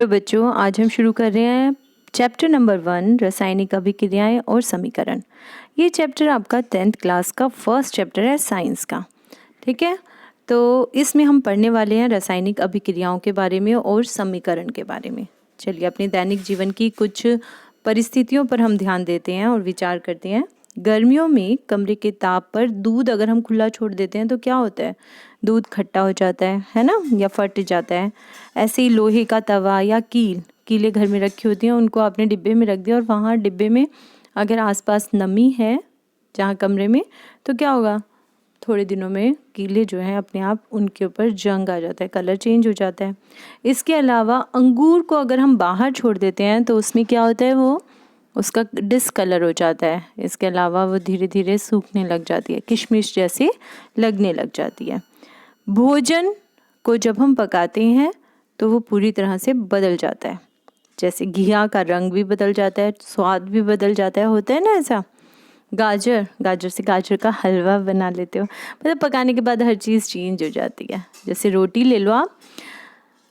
तो बच्चों, आज हम शुरू कर रहे हैं चैप्टर नंबर 1, रासायनिक अभिक्रियाएं और समीकरण। ये चैप्टर आपका 10th क्लास का फर्स्ट चैप्टर है साइंस का। ठीक है, तो इसमें हम पढ़ने वाले हैं रासायनिक अभिक्रियाओं के बारे में और समीकरण के बारे में। चलिए, अपने दैनिक जीवन की कुछ परिस्थितियों पर हम ध्यान देते हैं और विचार करते हैं। गर्मियों में कमरे के ताप पर दूध अगर हम खुला छोड़ देते हैं तो क्या होता है? दूध खट्टा हो जाता है ना, या फट जाता है। ऐसे ही लोहे का तवा या कीले घर में रखी होती हैं, उनको आपने डिब्बे में रख दिया और वहाँ डिब्बे में अगर आसपास नमी है जहाँ कमरे में, तो क्या होगा? थोड़े दिनों में कीले जो हैं अपने आप उनके ऊपर जंग आ जाता है, कलर चेंज हो जाता है। इसके अलावा अंगूर को अगर हम बाहर छोड़ देते हैं तो उसमें क्या होता है, वो उसका डिसकलर हो जाता है। इसके अलावा वो धीरे धीरे सूखने लग जाती है, किशमिश जैसे लगने लग जाती है। भोजन को जब हम पकाते हैं तो वो पूरी तरह से बदल जाता है, जैसे घिया का रंग भी बदल जाता है, स्वाद भी बदल जाता है, होता है ना ऐसा। गाजर से गाजर का हलवा बना लेते हो, मतलब पकाने के बाद हर चीज़ चेंज हो जाती है। जैसे रोटी ले लो आप,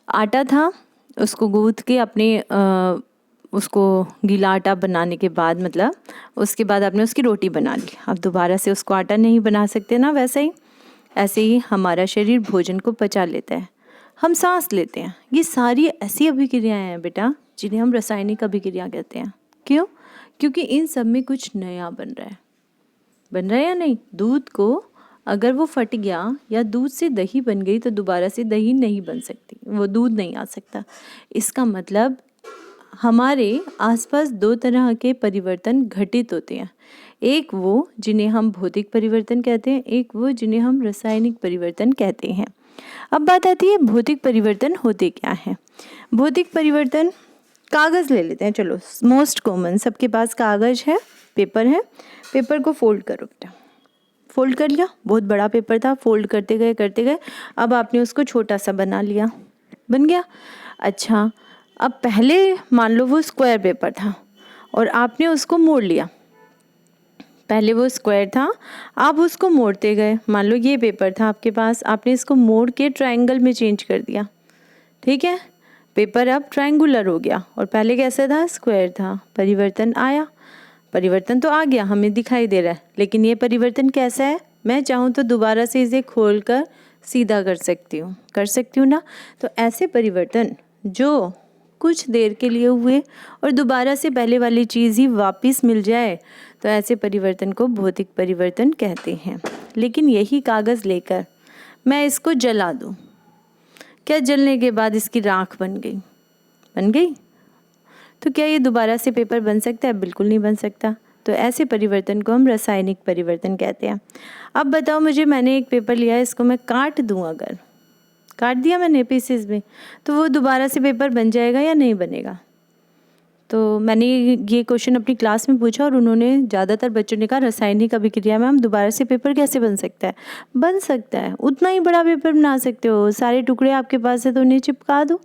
आटा था, उसको गूँथ के उसको गीला आटा बनाने के बाद, मतलब उसके बाद आपने उसकी रोटी बना ली। अब दोबारा से उसको आटा नहीं बना सकते ना, ऐसे ही हमारा शरीर भोजन को पचा लेता है। हम सांस लेते हैं। ये सारी ऐसी अभिक्रियाएं हैं बेटा जिन्हें हम रासायनिक अभिक्रिया कहते हैं। क्यों? क्योंकि इन सब में कुछ नया बन रहा है या नहीं। दूध को अगर वो फट गया या दूध से दही बन गई तो दोबारा से दही नहीं बन सकती, वो दूध नहीं आ सकता। इसका मतलब हमारे आसपास दो तरह के परिवर्तन घटित होते हैं। एक वो जिन्हें हम भौतिक परिवर्तन कहते हैं, एक वो जिन्हें हम रासायनिक परिवर्तन कहते हैं। अब बात आती है भौतिक परिवर्तन होते क्या हैं। भौतिक परिवर्तन, कागज़ ले लेते हैं। चलो, मोस्ट कॉमन, सबके पास कागज़ है, पेपर है। पेपर को फोल्ड करो बेटा। फोल्ड कर लिया, बहुत बड़ा पेपर था, फोल्ड करते गए। अब आपने उसको छोटा सा बना लिया, बन गया। अच्छा, अब पहले मान लो वो स्क्वायर पेपर था और आपने उसको मोड़ लिया। पहले वो स्क्वायर था, आप उसको मोड़ते गए। मान लो ये पेपर था आपके पास, आपने इसको मोड़ के ट्रायंगल में चेंज कर दिया। ठीक है, पेपर अब ट्रायंगुलर हो गया और पहले कैसा था? स्क्वायर था। परिवर्तन आया, परिवर्तन तो आ गया, हमें दिखाई दे रहा है। लेकिन ये परिवर्तन कैसा है? मैं चाहूँ तो दोबारा से इसे खोल कर सीधा कर सकती हूँ ना। तो ऐसे परिवर्तन जो कुछ देर के लिए हुए और दोबारा से पहले वाली चीज़ ही वापस मिल जाए, तो ऐसे परिवर्तन को भौतिक परिवर्तन कहते हैं। लेकिन यही कागज़ लेकर मैं इसको जला दूँ, क्या जलने के बाद इसकी राख बन गई, तो क्या ये दोबारा से पेपर बन सकता है? बिल्कुल नहीं बन सकता। तो ऐसे परिवर्तन को हम रासायनिक परिवर्तन कहते हैं। अब बताओ मुझे, मैंने एक पेपर लिया है, इसको मैं काट दूं, अगर काट दिया मैंने पीसेस में, तो वो दोबारा से पेपर बन जाएगा या नहीं बनेगा? तो मैंने ये क्वेश्चन अपनी क्लास में पूछा और उन्होंने, ज़्यादातर बच्चों ने कहा रासायनिक अभिक्रिया में हम दोबारा से पेपर कैसे बन सकता है? बन सकता है, उतना ही बड़ा पेपर बना सकते हो। सारे टुकड़े आपके पास है तो उन्हें चिपका दो,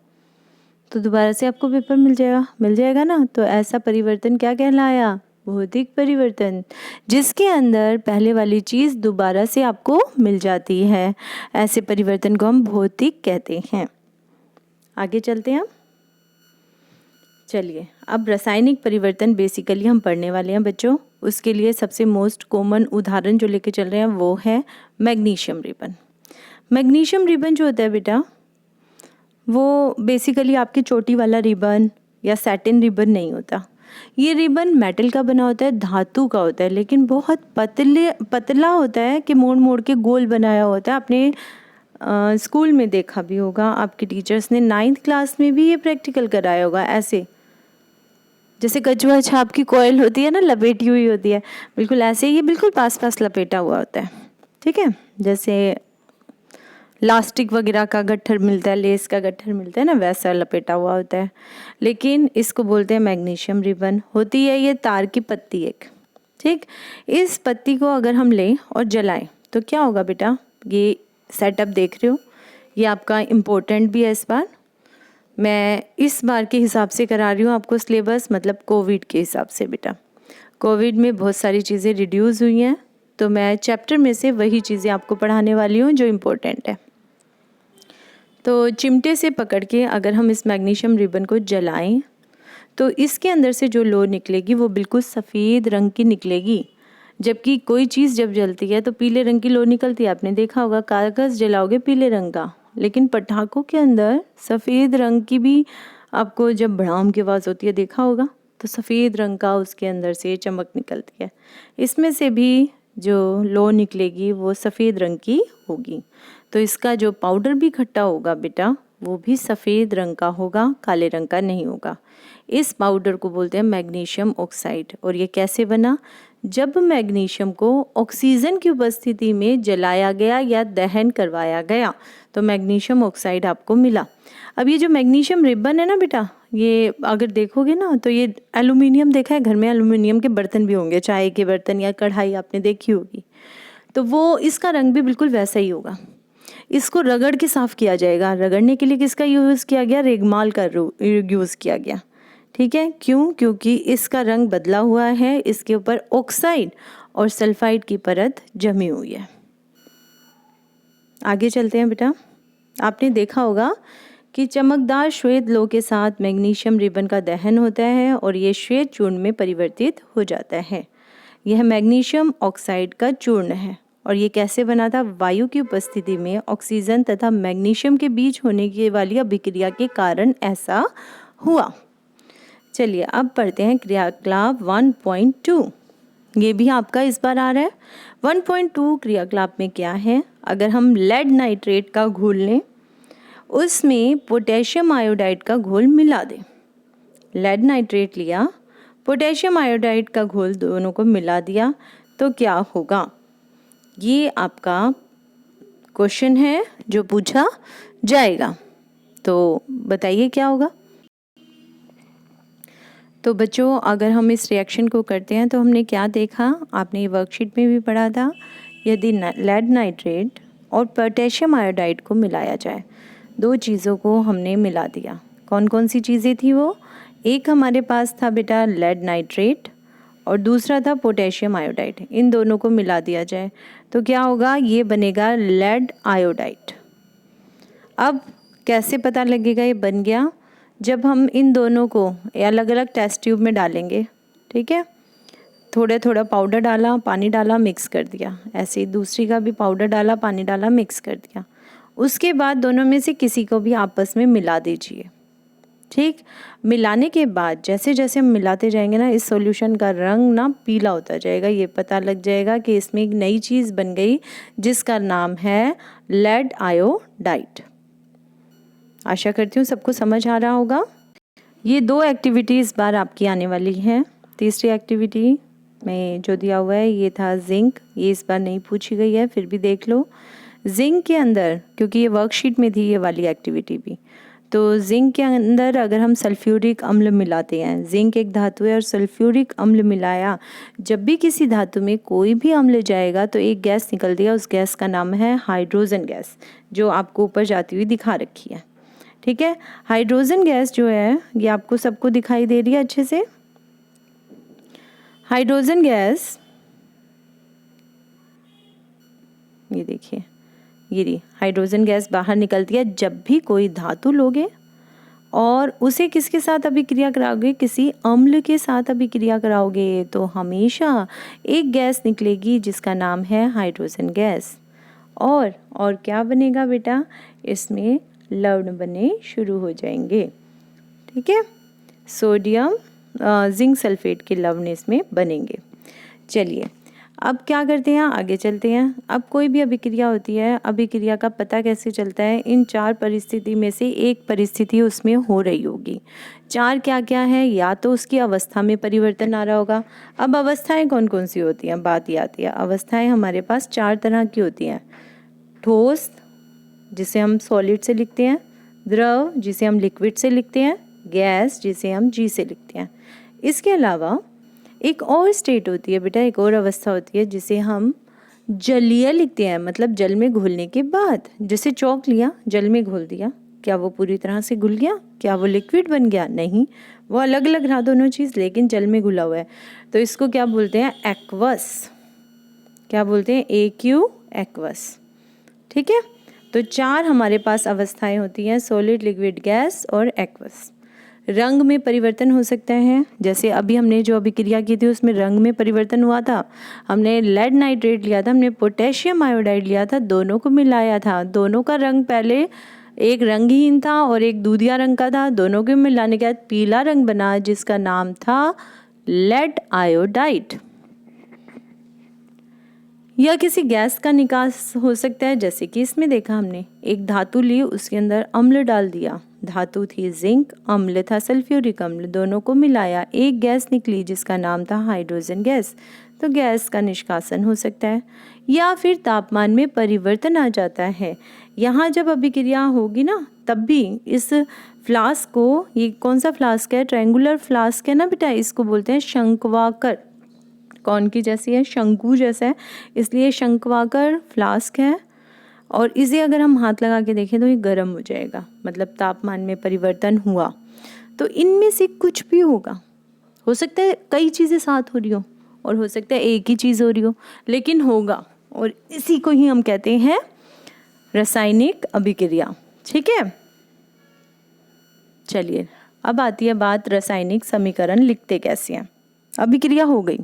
तो दोबारा से आपको पेपर मिल जाएगा ना। तो ऐसा परिवर्तन क्या कहलाया? भौतिक परिवर्तन, जिसके अंदर पहले वाली चीज़ दोबारा से आपको मिल जाती है। ऐसे परिवर्तन को हम भौतिक कहते हैं। आगे चलते हैं। चलिए, अब रासायनिक परिवर्तन बेसिकली हम पढ़ने वाले हैं बच्चों। उसके लिए सबसे मोस्ट कॉमन उदाहरण जो लेके चल रहे हैं वो है मैग्नीशियम रिबन। मैग्नीशियम रिबन जो होता है बेटा, वो बेसिकली आपकी चोटी वाला रिबन या सैटिन रिबन नहीं होता। ये रिबन मेटल का बना होता है, धातु का होता है, लेकिन बहुत पतला होता है कि मोड़ मोड़ के गोल बनाया होता है। आपने स्कूल में देखा भी होगा, आपके टीचर्स ने 9th क्लास में भी ये प्रैक्टिकल कराया होगा। ऐसे जैसे कछुआ छाप की कॉइल होती है ना, लपेटी हुई होती है, बिल्कुल ऐसे ही ये बिल्कुल पास लपेटा हुआ होता है। ठीक है, जैसे लास्टिक वगैरह का गट्ठर मिलता है, लेस का गट्ठर मिलता है ना, वैसा लपेटा हुआ होता है। लेकिन इसको बोलते हैं मैग्नीशियम रिबन। होती है ये तार की पत्ती एक। ठीक, इस पत्ती को अगर हम लें और जलाएं तो क्या होगा बेटा? ये सेटअप देख रहे हो, ये आपका इम्पोर्टेंट भी है। इस बार मैं इस बार के हिसाब से करा रही हूँ आपको सिलेबस, मतलब कोविड के हिसाब से बेटा। कोविड में बहुत सारी चीज़ें रिड्यूस हुई हैं, तो मैं चैप्टर में से वही चीज़ें आपको पढ़ाने वाली हूँ जो इम्पोर्टेंट है। तो चिमटे से पकड़ के अगर हम इस मैग्नीशियम रिबन को जलाएं तो इसके अंदर से जो लो निकलेगी वो बिल्कुल सफ़ेद रंग की निकलेगी। जबकि कोई चीज़ जब जलती है तो पीले रंग की लो निकलती है, आपने देखा होगा, कागज़ जलाओगे पीले रंग का, लेकिन पटाखों के अंदर सफ़ेद रंग की भी आपको जब भड़ाम की आवाज़ होती है देखा होगा, तो सफ़ेद रंग का उसके अंदर से चमक निकलती है। इसमें से भी जो लो निकलेगी वो सफ़ेद रंग की होगी। तो इसका जो पाउडर भी खट्टा होगा बेटा वो भी सफ़ेद रंग का होगा, काले रंग का नहीं होगा। इस पाउडर को बोलते हैं मैग्नीशियम ऑक्साइड। और ये कैसे बना? जब मैग्नीशियम को ऑक्सीजन की उपस्थिति में जलाया गया या दहन करवाया गया तो मैग्नीशियम ऑक्साइड आपको मिला। अब ये जो मैग्नीशियम रिबन है ना बेटा, ये अगर देखोगे ना तो ये एल्यूमिनियम, देखा है घर में एल्यूमिनियम के बर्तन भी होंगे, चाय के बर्तन या कढ़ाई आपने देखी होगी, तो वो इसका रंग भी बिल्कुल वैसा ही होगा। इसको रगड़ के साफ़ किया जाएगा। रगड़ने के लिए किसका यूज़ किया गया? रेगमाल का यूज़ किया गया। ठीक है, क्यों? क्योंकि इसका रंग बदला हुआ है, इसके ऊपर ऑक्साइड और सल्फाइड की परत जमी हुई है। आगे चलते हैं बेटा। आपने देखा होगा कि चमकदार श्वेत लो के साथ मैग्नीशियम रिबन का दहन होता है और ये श्वेत चूर्ण में परिवर्तित हो जाता है। यह मैग्नीशियम ऑक्साइड का चूर्ण है। और ये कैसे बना था? वायु की उपस्थिति में ऑक्सीजन तथा मैग्नीशियम के बीच होने की वाली अभिक्रिया के कारण ऐसा हुआ। चलिए अब पढ़ते हैं क्रियाकलाप 1.2। ये भी आपका इस बार आ रहा है। 1.2 क्रियाकलाप में क्या है? अगर हम लेड नाइट्रेट का घोल लें, उसमें पोटेशियम आयोडाइड का घोल मिला दें। लेड नाइट्रेट लिया, पोटेशियम आयोडाइड का घोल दोनों को मिला दिया तो क्या होगा? ये आपका क्वेश्चन है जो पूछा जाएगा। तो बताइए क्या होगा? तो बच्चों अगर हम इस रिएक्शन को करते हैं तो हमने क्या देखा, आपने ये वर्कशीट में भी पढ़ा था। यदि लेड नाइट्रेट और पोटेशियम आयोडाइड को मिलाया जाए, दो चीज़ों को हमने मिला दिया। कौन कौन सी चीज़ें थी वो? एक हमारे पास था बेटा लेड नाइट्रेट और दूसरा था पोटेशियम आयोडाइड। इन दोनों को मिला दिया जाए तो क्या होगा? ये बनेगा लेड आयोडाइड। अब कैसे पता लगेगा ये बन गया? जब हम इन दोनों को अलग अलग टेस्ट ट्यूब में डालेंगे, ठीक है, थोड़ा थोड़ा पाउडर डाला, पानी डाला, मिक्स कर दिया। ऐसे ही दूसरी का भी पाउडर डाला, पानी डाला, मिक्स कर दिया। उसके बाद दोनों में से किसी को भी आपस में मिला दीजिए। ठीक, मिलाने के बाद जैसे जैसे हम मिलाते जाएंगे ना, इस सॉल्यूशन का रंग ना पीला होता जाएगा। ये पता लग जाएगा कि इसमें एक नई चीज़ बन गई जिसका नाम है लेड आयोडाइड। आशा करती हूँ सबको समझ आ रहा होगा। ये दो एक्टिविटी इस बार आपकी आने वाली है। तीसरी एक्टिविटी में जो दिया हुआ है ये था जिंक। ये इस बार नहीं पूछी गई है, फिर भी देख लो। जिंक के अंदर, क्योंकि ये वर्कशीट में थी ये वाली एक्टिविटी भी, तो जिंक के अंदर अगर हम सल्फ्यूरिक अम्ल मिलाते हैं, जिंक एक धातु है और सल्फ्यूरिक अम्ल मिलाया, जब भी किसी धातु में कोई भी अम्ल जाएगा तो एक गैस निकलती है। उस गैस का नाम है हाइड्रोजन गैस, जो आपको ऊपर जाती हुई दिखा रखी है। ठीक है, हाइड्रोजन गैस जो है ये आपको सबको दिखाई दे रही है अच्छे से। हाइड्रोजन गैस, ये देखिए, ये रही हाइड्रोजन गैस बाहर निकलती है जब भी कोई धातु लोगे और उसे किसके साथ अभिक्रिया कराओगे? किसी अम्ल के साथ अभिक्रिया कराओगे तो हमेशा एक गैस निकलेगी जिसका नाम है हाइड्रोजन गैस। और क्या बनेगा बेटा? इसमें लवण बने शुरू हो जाएंगे। ठीक है, सोडियम जिंक सल्फेट के लवण इसमें बनेंगे। चलिए अब क्या करते हैं, आगे चलते हैं। अब कोई भी अभिक्रिया होती है, अभिक्रिया का पता कैसे चलता है? इन चार परिस्थिति में से एक परिस्थिति उसमें हो रही होगी। चार क्या क्या है? या तो उसकी अवस्था में परिवर्तन आ रहा होगा। अब अवस्थाएं कौन कौन सी होती हैं? बात ये आती है, अवस्थाएं हमारे पास चार तरह की होती हैं। ठोस, जिसे हम सॉलिड से लिखते हैं, द्रव जिसे हम लिक्विड से लिखते हैं, गैस जिसे हम जी से लिखते हैं। इसके अलावा एक और स्टेट होती है बेटा, एक और अवस्था होती है जिसे हम जलीय लिखते हैं, मतलब जल में घुलने के बाद। जैसे चौक लिया, जल में घोल दिया, क्या वो पूरी तरह से घुल गया? क्या वो लिक्विड बन गया? नहीं, वो अलग अलग रहा दोनों चीज़, लेकिन जल में घुला हुआ है। तो इसको क्या बोलते हैं? एक्वस। क्या बोलते हैं? AQ aqueous. ठीक है, तो 4 हमारे पास अवस्थाएं होती हैं, सॉलिड, लिक्विड, गैस और एक्वस। रंग में परिवर्तन हो सकता है, जैसे अभी हमने जो अभिक्रिया की थी उसमें रंग में परिवर्तन हुआ था। हमने लेड नाइट्रेट लिया था, हमने पोटेशियम आयोडाइड लिया था, दोनों को मिलाया था। दोनों का रंग पहले एक रंगहीन था और एक दूधिया रंग का था। दोनों के मिलाने के बाद पीला रंग बना जिसका नाम था लेड आयोडाइड। या किसी गैस का निकास हो सकता है, जैसे कि इसमें देखा हमने एक धातु ली, उसके अंदर अम्ल डाल दिया। धातु थी जिंक, अम्ल था सल्फ्यूरिक अम्ल, दोनों को मिलाया, एक गैस निकली जिसका नाम था हाइड्रोजन गैस। तो गैस का निष्कासन हो सकता है। या फिर तापमान में परिवर्तन आ जाता है। यहाँ जब अभिक्रिया होगी ना, तब भी इस फ्लास्क को, ये कौन सा फ्लास्क है, ट्रायंगुलर फ्लास्क है ना बेटा, इसको बोलते हैं शंक्वाकार। कौन की जैसी है, शंकु जैसा है, इसलिए शंक्वाकार फ्लास्क है। और इसे अगर हम हाथ लगा के देखें तो ये गर्म हो जाएगा, मतलब तापमान में परिवर्तन हुआ। तो इनमें से कुछ भी होगा, हो सकता है कई चीज़ें साथ हो रही हो और हो सकता है एक ही चीज़ हो रही हो, लेकिन होगा, और इसी को ही हम कहते हैं रासायनिक अभिक्रिया। ठीक है, चलिए अब आती है बात रासायनिक समीकरण लिखते कैसे हैं। अभिक्रिया हो गई,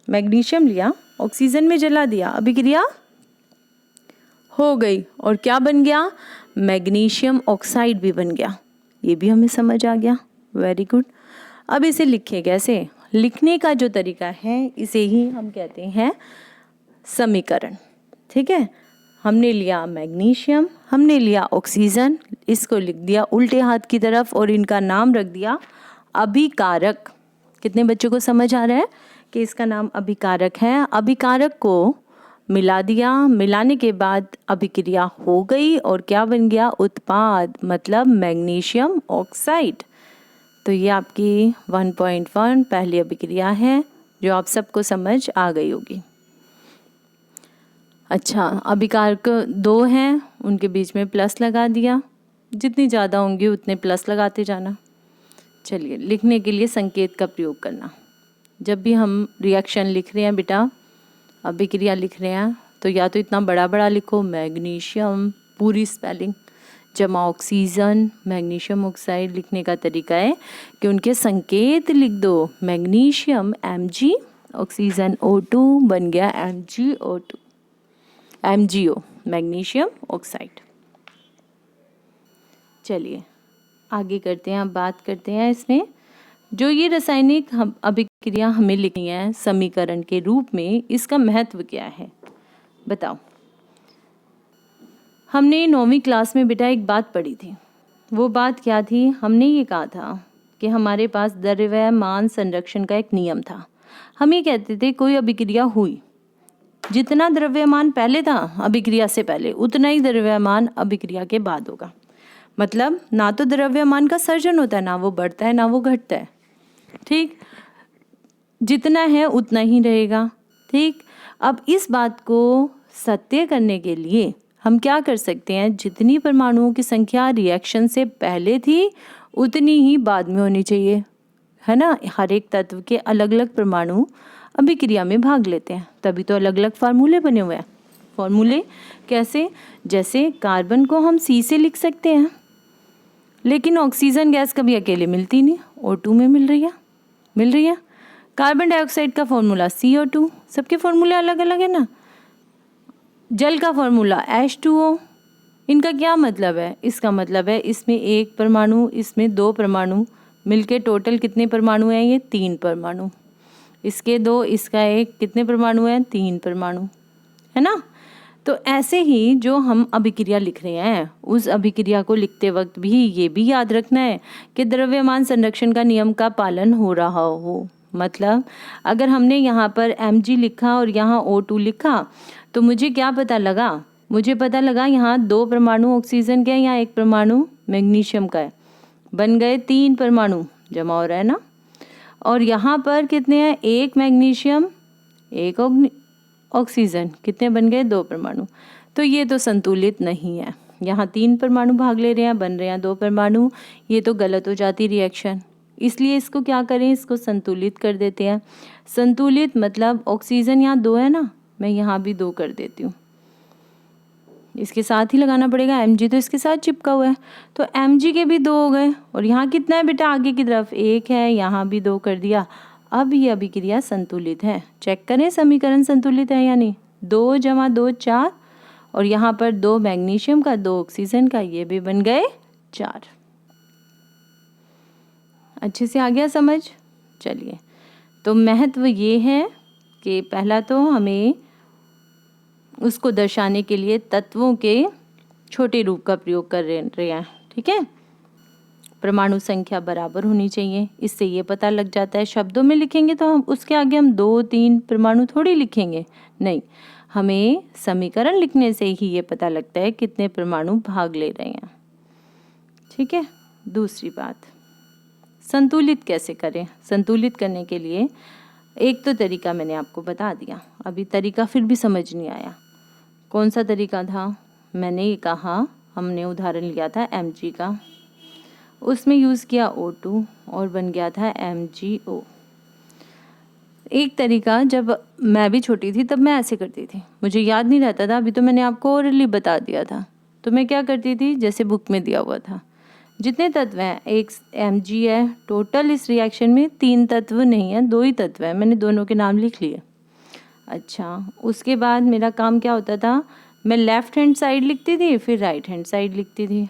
मैग्नीशियम लिया, ऑक्सीजन में जला दिया, अभिक्रिया हो गई, और क्या बन गया, मैग्नीशियम ऑक्साइड भी बन गया। ये भी हमें समझ आ गया, वेरी गुड। अब इसे लिखे कैसे, लिखने का जो तरीका है इसे ही हम कहते हैं समीकरण। ठीक है, हमने लिया मैग्नीशियम, हमने लिया ऑक्सीजन, इसको लिख दिया उल्टे हाथ की तरफ और इनका नाम रख दिया अभिकारक। कितने बच्चों को समझ आ रहा है कि इसका नाम अभिकारक है। अभिकारक को मिला दिया, मिलाने के बाद अभिक्रिया हो गई और क्या बन गया, उत्पाद, मतलब मैग्नीशियम ऑक्साइड। तो ये आपकी 1.1 पहली अभिक्रिया है जो आप सबको समझ आ गई होगी। अच्छा, अभिकारक 2 हैं, उनके बीच में प्लस लगा दिया, जितनी ज़्यादा होंगी उतने प्लस लगाते जाना। चलिए, लिखने के लिए संकेत का प्रयोग करना। जब भी हम रिएक्शन लिख रहे हैं बेटा, अभिक्रिया लिख रहे हैं, तो या तो इतना बड़ा बड़ा लिखो मैग्नीशियम पूरी स्पेलिंग, जमा ऑक्सीजन मैग्नीशियम ऑक्साइड। लिखने का तरीका है कि उनके संकेत लिख दो, मैग्नीशियम Mg, ऑक्सीजन O2 बन गया MgO2, MgO, मैग्नीशियम ऑक्साइड। चलिए आगे करते हैं, अब बात करते हैं इसमें जो ये रासायनिक अभिक्रिया हमें लिखनी है समीकरण के रूप में, इसका महत्व क्या है बताओ। हमने 9वीं क्लास में बेटा एक बात पढ़ी थी। वो बात क्या थी, हमने ये कहा था कि हमारे पास द्रव्यमान संरक्षण का एक नियम था। हम ये कहते थे कोई अभिक्रिया हुई, जितना द्रव्यमान पहले था अभिक्रिया से पहले, उतना ही द्रव्यमान अभिक्रिया के बाद होगा। मतलब ना तो द्रव्यमान का सर्जन होता है, ना वो बढ़ता है ना वो घटता है। ठीक, जितना है उतना ही रहेगा। ठीक, अब इस बात को सत्य करने के लिए हम क्या कर सकते हैं, जितनी परमाणुओं की संख्या रिएक्शन से पहले थी उतनी ही बाद में होनी चाहिए, है ना। हर एक तत्व के अलग अलग परमाणु अभिक्रिया में भाग लेते हैं, तभी तो अलग अलग फार्मूले बने हुए हैं। फार्मूले कैसे, जैसे कार्बन को हम C से लिख सकते हैं, लेकिन ऑक्सीजन गैस कभी अकेले मिलती नहीं, O2 में मिल रही है। कार्बन डाइऑक्साइड का फॉर्मूला CO2, सबके फॉर्मूले अलग अलग है ना। जल का फॉर्मूला H2O। इनका क्या मतलब है, इसका मतलब है इसमें एक परमाणु, इसमें 2 परमाणु, मिलके टोटल कितने परमाणु हैं, ये 3 परमाणु। इसके 2, इसका 1, कितने परमाणु हैं, 3 परमाणु, है ना। तो ऐसे ही जो हम अभिक्रिया लिख रहे हैं, उस अभिक्रिया को लिखते वक्त भी ये भी याद रखना है कि द्रव्यमान संरक्षण का नियम का पालन हो रहा हो। मतलब अगर हमने यहाँ पर Mg लिखा और यहाँ O2 लिखा, तो मुझे क्या पता लगा, मुझे पता लगा यहाँ 2 परमाणु ऑक्सीजन के हैं, यहाँ 1 परमाणु मैग्नीशियम का है, बन गए 3 परमाणु, जमा हो रहा है ना। और यहाँ पर कितने हैं, 1 मैग्नीशियम 1 ऑक्सीजन, कितने बन गए, 2 परमाणु। तो ये तो संतुलित नहीं है, यहाँ 3 परमाणु भाग ले रहे हैं, बन रहे हैं 2 परमाणु, ये तो गलत हो जाती रिएक्शन। इसलिए इसको क्या करें, इसको संतुलित कर देते हैं। संतुलित मतलब ऑक्सीजन यहाँ 2 है ना, मैं यहाँ भी 2 कर देती हूँ, इसके साथ ही लगाना पड़ेगा, Mg तो इसके साथ चिपका हुआ है, तो Mg के भी 2 हो गए। और यहाँ कितना है बेटा आगे की तरफ 1 है, यहाँ भी 2 कर दिया। अब ये अभिक्रिया संतुलित है। चेक करें समीकरण संतुलित है या नहीं। 2 + 2 4, और यहाँ पर 2 मैग्नीशियम का 2 ऑक्सीजन का, ये भी बन गए 4। अच्छे से आ गया समझ। चलिए, तो महत्व ये है कि पहला तो हमें उसको दर्शाने के लिए तत्वों के छोटे रूप का प्रयोग कर रहे हैं। ठीक है, परमाणु संख्या बराबर होनी चाहिए, इससे ये पता लग जाता है। शब्दों में लिखेंगे तो हम उसके आगे हम 2-3 परमाणु थोड़ी लिखेंगे, नहीं, हमें समीकरण लिखने से ही ये पता लगता है कितने परमाणु भाग ले रहे हैं। ठीक है, दूसरी बात, संतुलित कैसे करें। संतुलित करने के लिए एक तो तरीका मैंने आपको बता दिया, अभी तरीका फिर भी समझ नहीं आया। कौन सा तरीका था? मैंने ये कहा, हमने उदाहरण लिया था Mg का, उसमें यूज़ किया O2 और बन गया था MgO। एक तरीका, जब मैं भी छोटी थी तब मैं ऐसे करती थी, मुझे याद नहीं रहता था, अभी तो मैंने आपको ओरली बता दिया था। तो मैं क्या करती थी, जैसे बुक में दिया हुआ था, जितने तत्व हैं, एक Mg है, टोटल इस रिएक्शन में 3 तत्व नहीं है, 2 ही तत्व हैं, मैंने दोनों के नाम लिख लिए। अच्छा, उसके बाद मेरा काम क्या होता था, मैं लेफ़्ट हैंड साइड लिखती थी, फिर राइट हैंड साइड लिखती थी।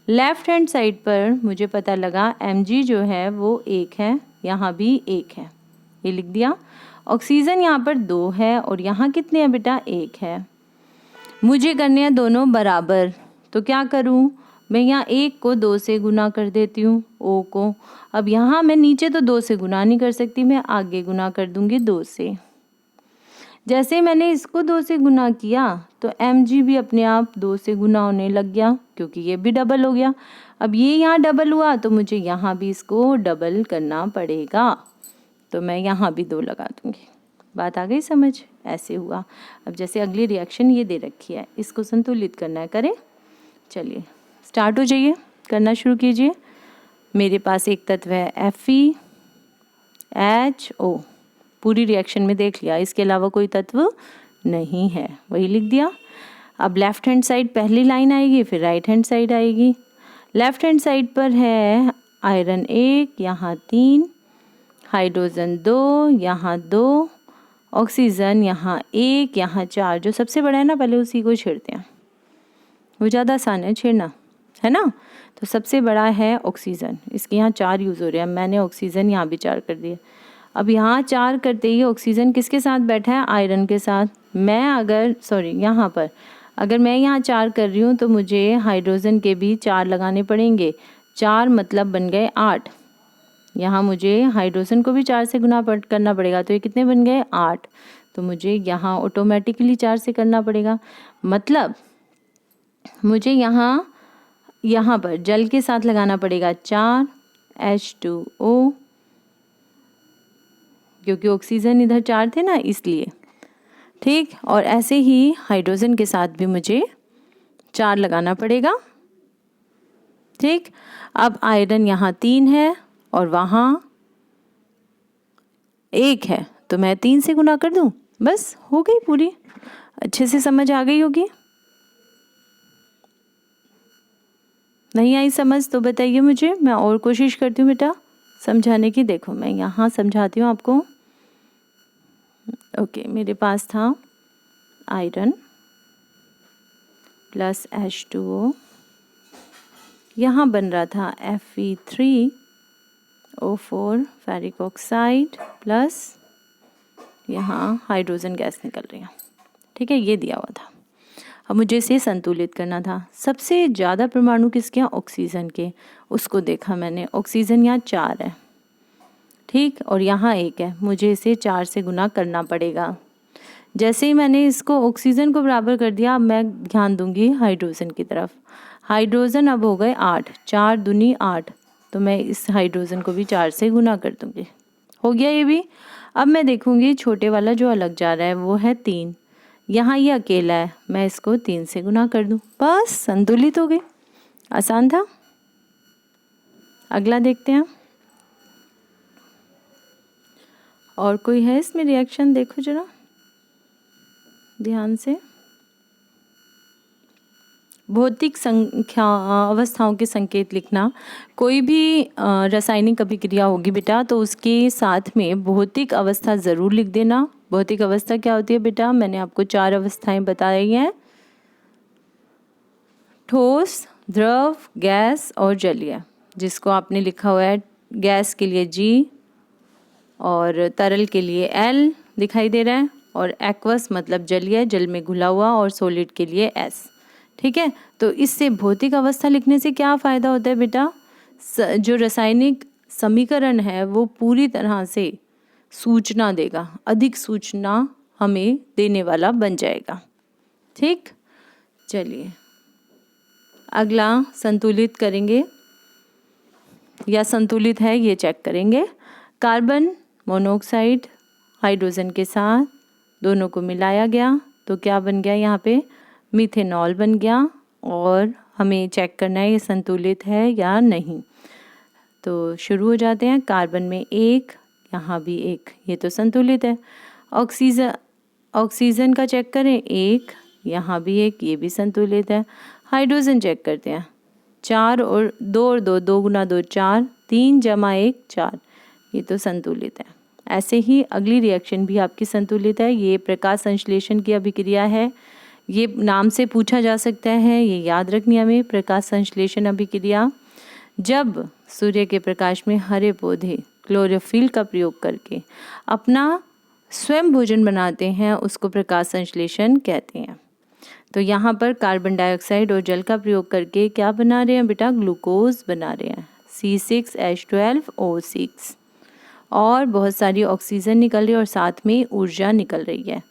लेफ़्ट हैंड साइड पर मुझे पता लगा Mg जो है वो 1 है, यहाँ भी 1 है, ये लिख दिया। ऑक्सीजन यहाँ पर 2 है, और यहाँ कितने हैं बेटा, 1 है। मुझे करने हैं दोनों बराबर, तो क्या करूँ, मैं यहाँ 1 को 2 से गुना कर देती हूँ, O को। अब यहाँ मैं नीचे तो 2 से गुना नहीं कर सकती, मैं आगे गुना कर दूँगी 2 से। जैसे मैंने इसको 2 से गुना किया तो Mg भी अपने आप 2 से गुना होने लग गया, क्योंकि ये भी डबल हो गया। अब ये यहाँ डबल हुआ तो मुझे यहाँ भी इसको डबल करना पड़ेगा, तो मैं यहाँ भी 2 लगा दूँगी। बात आ गई समझ? ऐसे हुआ। अब जैसे अगली रिएक्शन ये दे रखी है, इसको संतुलित करना है, करें। चलिए स्टार्ट हो जाइए, करना शुरू कीजिए। मेरे पास एक तत्व है FeHO, पूरी रिएक्शन में देख लिया, इसके अलावा कोई तत्व नहीं है, वही लिख दिया। अब लेफ्ट हैंड साइड पहली लाइन आएगी, फिर राइट हैंड साइड आएगी। लेफ्ट हैंड साइड पर है आयरन 1, यहाँ 3, हाइड्रोजन 2, यहाँ 2, ऑक्सीजन यहाँ 1, यहाँ 4। जो सबसे बड़ा है ना, पहले उसी को छेड़ते हैं, वो ज़्यादा आसान है छेड़ना, है ना। तो सबसे बड़ा है ऑक्सीजन, इसके यहाँ 4 यूज़ हो रहे हैं, मैंने ऑक्सीजन यहाँ भी 4 कर दिए। अब यहाँ 4 करते ही ऑक्सीजन किसके साथ बैठा है, आयरन के साथ। मैं अगर यहाँ पर अगर मैं यहाँ 4 कर रही हूँ तो मुझे हाइड्रोजन के भी 4 लगाने पड़ेंगे। 4 मतलब बन गए 8। यहाँ मुझे हाइड्रोजन को भी 4 से गुना करना पड़ेगा, तो ये कितने बन गए, 8। तो मुझे यहाँ ऑटोमेटिकली 4 से करना पड़ेगा, मतलब मुझे यहाँ पर जल के साथ लगाना पड़ेगा 4 H2O, क्योंकि ऑक्सीजन इधर 4 थे ना, इसलिए। ठीक, और ऐसे ही हाइड्रोजन के साथ भी मुझे 4 लगाना पड़ेगा। ठीक, अब आयरन यहाँ 3 है और वहाँ 1 है, तो मैं 3 से गुना कर दूँ, बस हो गई पूरी। अच्छे से समझ आ गई होगी। नहीं आई समझ तो बताइए मुझे, मैं और कोशिश करती हूँ बेटा समझाने की। देखो मैं यहाँ समझाती हूँ आपको। ओके, मेरे पास था आयरन प्लस H2O, यहाँ बन रहा था Fe3O4 फेरिक ऑक्साइड प्लस यहाँ हाइड्रोजन गैस निकल रही है। ठीक है, ये दिया हुआ था। अब मुझे इसे संतुलित करना था। सबसे ज़्यादा परमाणु किसके हैं, ऑक्सीजन के। उसको देखा मैंने, ऑक्सीजन यहाँ 4 है, ठीक, और यहाँ 1 है, मुझे इसे 4 से गुना करना पड़ेगा। जैसे ही मैंने इसको ऑक्सीजन को बराबर कर दिया, अब मैं ध्यान दूंगी हाइड्रोजन की तरफ। हाइड्रोजन अब हो गए 8, 4 दूनी 8, तो मैं इस हाइड्रोजन को भी 4 से गुना कर दूंगी। हो गया ये भी। अब मैं देखूंगी छोटे वाला जो अलग जा रहा है वो है 3, यहाँ ये अकेला है, मैं इसको 3 से गुना कर दूं, बस संतुलित हो गई। आसान था। अगला देखते हैं। और कोई है इसमें रिएक्शन, देखो जरा ध्यान से। भौतिक संख्या अवस्थाओं के संकेत लिखना। कोई भी रासायनिक अभिक्रिया होगी बेटा तो उसके साथ में भौतिक अवस्था ज़रूर लिख देना। भौतिक अवस्था क्या होती है बेटा? मैंने आपको 4 अवस्थाएं बताई हैं, ठोस, द्रव, गैस और जलीय। जिसको आपने लिखा हुआ है गैस के लिए G और तरल के लिए L दिखाई दे रहा है, और एक्वस मतलब जलीय, जल में घुला हुआ, और सॉलिड के लिए S। ठीक है, तो इससे भौतिक अवस्था लिखने से क्या फ़ायदा होता है बेटा? जो रासायनिक समीकरण है वो पूरी तरह से सूचना देगा, अधिक सूचना हमें देने वाला बन जाएगा। ठीक, चलिए अगला संतुलित करेंगे या संतुलित है ये चेक करेंगे। कार्बन मोनोऑक्साइड हाइड्रोजन के साथ दोनों को मिलाया गया तो क्या बन गया? यहाँ पे मिथेनॉल बन गया, और हमें चेक करना है ये संतुलित है या नहीं। तो शुरू हो जाते हैं। कार्बन में 1, यहाँ भी 1, ये तो संतुलित है। ऑक्सीजन का चेक करें, 1, यहाँ भी 1, ये भी संतुलित है। हाइड्रोजन चेक करते हैं, 4 और 2 और 2, 2 गुना 2 4, 3 जमा 1 4, ये तो संतुलित है। ऐसे ही अगली रिएक्शन भी आपकी संतुलित है। ये प्रकाश संश्लेषण की अभिक्रिया है, ये नाम से पूछा जा सकता है, ये याद रखनी हमें। प्रकाश संश्लेषण अभिक्रिया, जब सूर्य के प्रकाश में हरे पौधे क्लोरोफिल का प्रयोग करके अपना स्वयं भोजन बनाते हैं उसको प्रकाश संश्लेषण कहते हैं। तो यहाँ पर कार्बन डाइऑक्साइड और जल का प्रयोग करके क्या बना रहे हैं बेटा? ग्लूकोज बना रहे हैं, C6H12O6, और बहुत सारी ऑक्सीजन निकल रही है और साथ में ऊर्जा निकल रही है।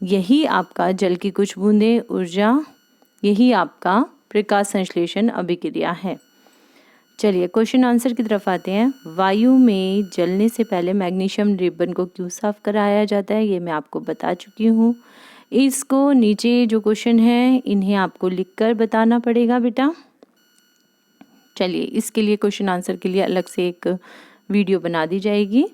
यही आपका जल की कुछ बूंदें ऊर्जा, यही आपका प्रकाश संश्लेषण अभिक्रिया है। चलिए क्वेश्चन आंसर की तरफ आते हैं। वायु में जलने से पहले मैग्नीशियम रिबन को क्यों साफ कराया जाता है? ये मैं आपको बता चुकी हूँ। इसको नीचे जो क्वेश्चन है इन्हें आपको लिखकर बताना पड़ेगा बेटा। चलिए इसके लिए क्वेश्चन आंसर के लिए अलग से एक वीडियो बना दी जाएगी।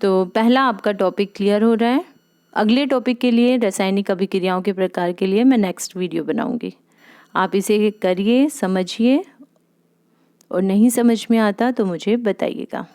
तो पहला आपका टॉपिक क्लियर हो रहा है। अगले टॉपिक के लिए रासायनिक अभिक्रियाओं के प्रकार के लिए मैं नेक्स्ट वीडियो बनाऊंगी। आप इसे करिए, समझिए, और नहीं समझ में आता तो मुझे बताइएगा।